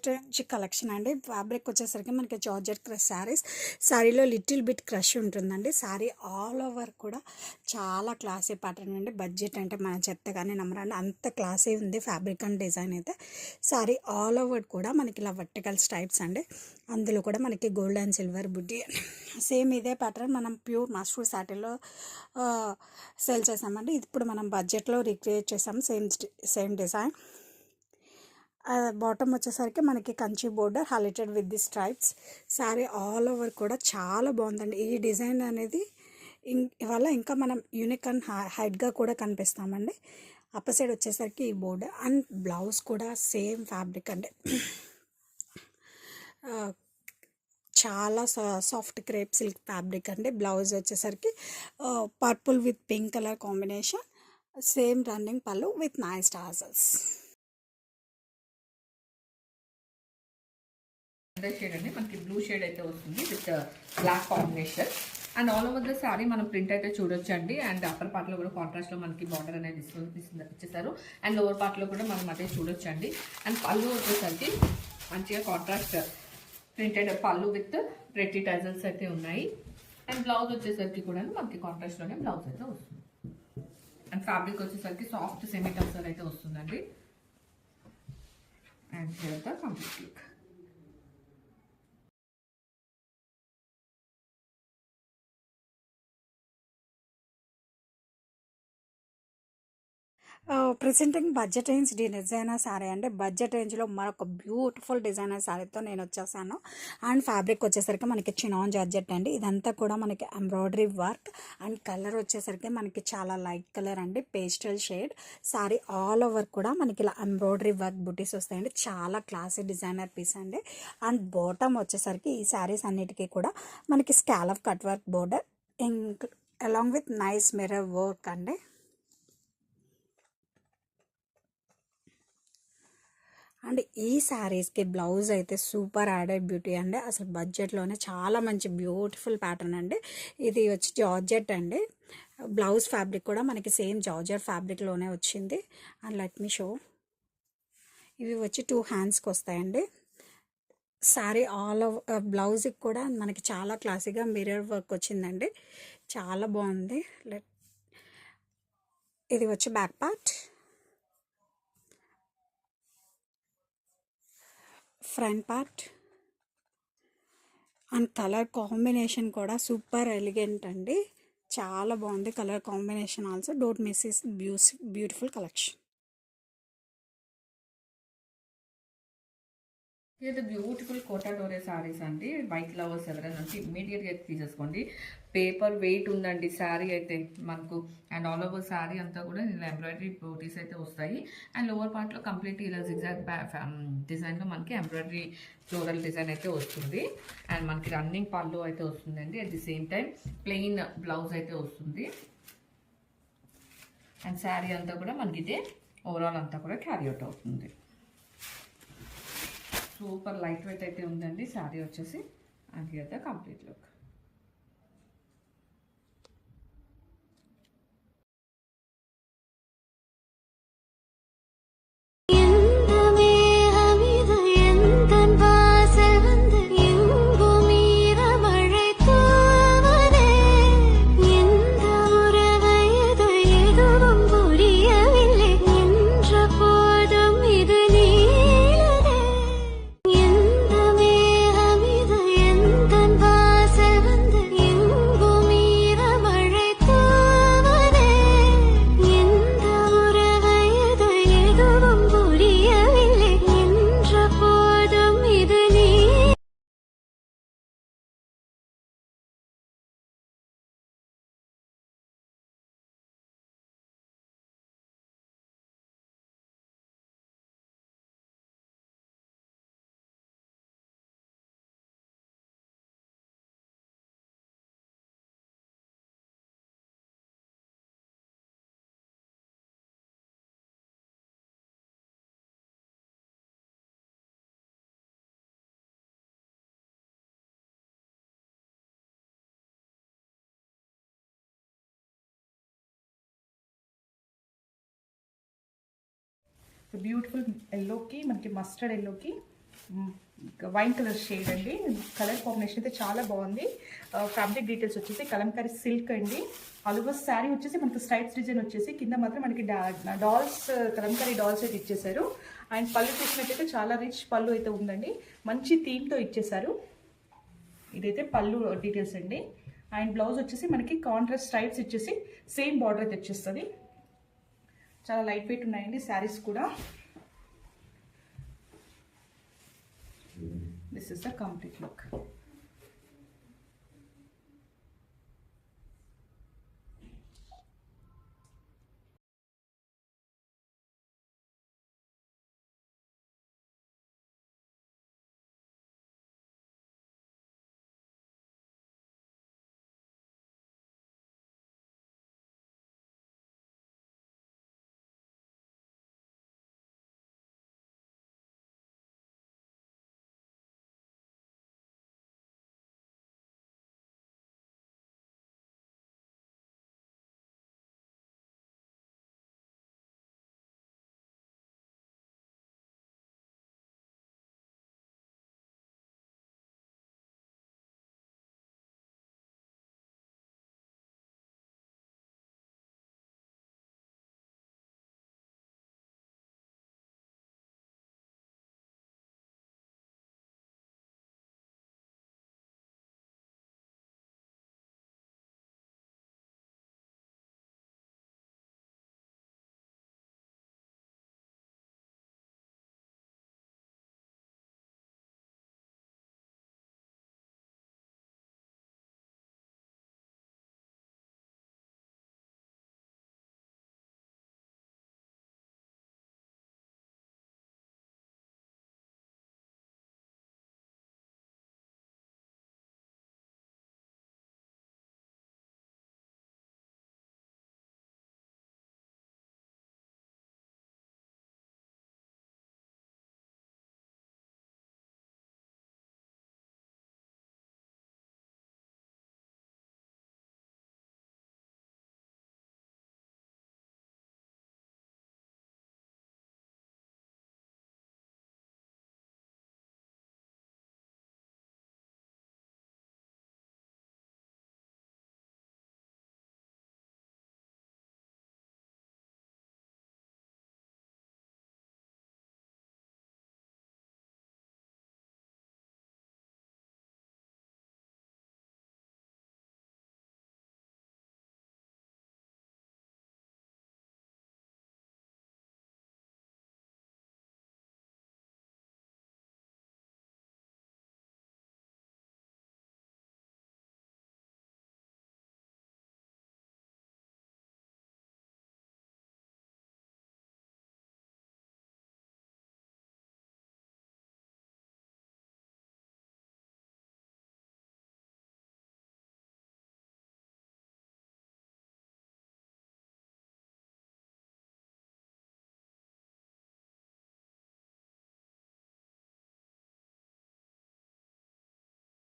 మంచి కలెక్షన్ అండి. ఫ్యాబ్రిక్ వచ్చేసరికి మనకి జార్జెట్ క్రష్ శారీస్. శారీలో లిటిల్ బిట్ క్రష్ ఉంటుందండి. శారీ ఆల్ ఓవర్ కూడా చాలా క్లాసీ ప్యాటర్న్ అండి. బడ్జెట్ అంటే మన చెత్తగానే నమ్మరండి, అంత క్లాసీ ఉంది ఫ్యాబ్రిక్ అండ్ డిజైన్ అయితే. శారీ ఆల్ ఓవర్ కూడా మనకి ఇలా వర్టికల్ స్ట్రైప్స్ అండి. అందులో కూడా మనకి గోల్డ్ అండ్ సిల్వర్ బుడ్డి సేమ్ ఇదే ప్యాటర్న్ మనం ప్యూర్ మస్టర్డ్ సాటిన్లో సేల్ చేసామండి. ఇప్పుడు మనం బడ్జెట్లో రీక్రియేట్ చేసాము సేమ్ డిజైన్. బాటమ్ వచ్చేసరికి మనకి Kanchi border highlighted with the stripes. Sari all over కూడా చాలా బాగుందండి. ఈ డిజైన్ అనేది ఇవాళ ఇంకా మనం యూనిక్ అండ్ హైట్గా కూడా కనిపిస్తామండి. అప్పర్ సైడ్ వచ్చేసరికి ఈ బోర్డర్ అండ్ బ్లౌజ్ కూడా సేమ్ ఫ్యాబ్రిక్ అండి. చాలా సాఫ్ట్ క్రేప్ సిల్క్ ఫ్యాబ్రిక్ అండి. బ్లౌజ్ వచ్చేసరికి purple with pink colour combination. Same running పళ్ళు విత్ నైస్ టాజల్స్. షేడ్ అండి మనకి బ్లూ షేడ్ అయితే వస్తుంది with black combination. And all over the sari మనం ప్రింట్ అయితే చూడొచ్చు అండి. అండ్ అప్పర్ పార్ట్ లో కూడా కాంట్రాస్ట్ లో మనకి బార్డర్ అనేది ఇచ్చేసారు. అండ్ లోవర్ పార్ట్ లో కూడా మనం అదే చూడొచ్చు అండి. అండ్ పళ్ళు వచ్చేసరికి మంచిగా కాంట్రాస్ట్ ప్రింటెడ్ పళ్ళు విత్ ప్రెట్టి టైజల్స్ అయితే ఉన్నాయి. అండ్ బ్లౌజ్ వచ్చేసరికి కూడా మనకి కాంట్రాస్ట్ లోనే బ్లౌజ్ అయితే వస్తుంది. అండ్ ఫ్యాబ్రిక్ వచ్చేసరికి సాఫ్ట్ సెమీ టస్సర్ అయితే వస్తుందండి. And here the complete look. Presenting budget range designer sari అండి. బడ్జెట్ రేంజ్లో మరొక బ్యూటిఫుల్ డిజైనర్ శారీతో నేను వచ్చేసాను. అండ్ ఫ్యాబ్రిక్ వచ్చేసరికి మనకి చినాన్ జార్జెట్ అండి. ఇదంతా కూడా మనకి ఎంబ్రాయిడరీ వర్క్ అండ్ కలర్ వచ్చేసరికి మనకి చాలా లైట్ కలర్ అండి, pastel shade. Sari all over కూడా మనకి ఇలా ఎంబ్రాయిడరీ వర్క్ బుటీస్ వస్తాయండి. చాలా క్లాసీ డిజైనర్ పీస్ అండి. అండ్ బాటమ్ వచ్చేసరికి ఈ శారీస్ అన్నిటికీ కూడా మనకి scallop cut work border along with nice mirror work అండి. అండ్ ఈ శారీస్కి బ్లౌజ్ అయితే సూపర్ యాడెడ్ బ్యూటీ అండి. అసలు బడ్జెట్లోనే చాలా మంచి బ్యూటిఫుల్ ప్యాటర్న్ అండి. ఇది వచ్చి జార్జెట్ అండి. బ్లౌజ్ ఫ్యాబ్రిక్ కూడా మనకి సేమ్ జార్జెట్ ఫ్యాబ్రిక్లోనే వచ్చింది. And let me show. ఇవి వచ్చి 2 హ్యాండ్స్కి వస్తాయండి. శారీ ఆల్ ఓవర్ బ్లౌజ్కి కూడా మనకి చాలా క్లాసీగా మిర్రర్ వర్క్ వచ్చిందండి. చాలా బాగుంది. ఇది వచ్చి back part, front part. And colour combination కూడా సూపర్ ఎలిగెంట్ అండి. చాలా బాగుంది colour combination also. Don't miss this beautiful collection. ఇది బ్యూటిఫుల్ కోటా డోరే సారీస్ అండి. వైట్ లవర్స్ ఎవరైనా నుంచి ఇమ్మీడియట్గా అయితే తీసేసుకోండి. పేపర్ వెయిట్ ఉందండి శారీ అయితే మనకు. అండ్ ఆల్ ఓవర్ శారీ అంతా కూడా ఇలా ఎంబ్రాయిడరీ బూటీస్ అయితే వస్తాయి. అండ్ లోవర్ పార్ట్లో కంప్లీట్ ఇలా జిగ్జాగ్ డిజైన్లో మనకి ఎంబ్రాయిడరీ ఫ్లోరల్ డిజైన్ అయితే వస్తుంది. అండ్ మనకి రన్నింగ్ పళ్ళు అయితే వస్తుందండి. At the same time plain blouse అయితే వస్తుంది. అండ్ శారీ అంతా కూడా మనకి ఇదే ఓవరాల్ అంతా కూడా క్యారీ అవుట్ అవుతుంది. సూపర్ లైట్ వెయిట్ అయితే ఉందండి శారీ వచ్చేసి. And here the complete look. Beautiful ఎల్లోకి మనకి మస్టర్డ్ ఎల్లోకి వైన్ కలర్ షేడ్ అండి. కలర్ కాంబినేషన్ అయితే చాలా బాగుంది. ఫ్యాబ్రిక్ డీటెయిల్స్ వచ్చేసి కలంకారీ సిల్క్ అండి. ఆల్ ఓవర్ శారీ వచ్చేసి మనకి స్ట్రైప్స్ డిజైన్ వచ్చేసి కింద మాత్రం మనకి డాల్స్ కలంకారీ డాల్స్ అయితే ఇచ్చేసారు. అండ్ పళ్ళు చూసినట్టయితే చాలా రిచ్ పళ్ళు అయితే ఉందండి. మంచి థీమ్తో ఇచ్చేసారు. ఇదైతే పళ్ళు డీటెయిల్స్ అండి. అండ్ బ్లౌజ్ వచ్చేసి మనకి కాంట్రాస్ట్ స్ట్రైప్స్ ఇచ్చేసి సేమ్ బార్డర్ అయితే వచ్చేస్తుంది. చాలా లైట్ వెయిట్ ఉన్నాయండి శారీస్ కూడా. This is the complete look.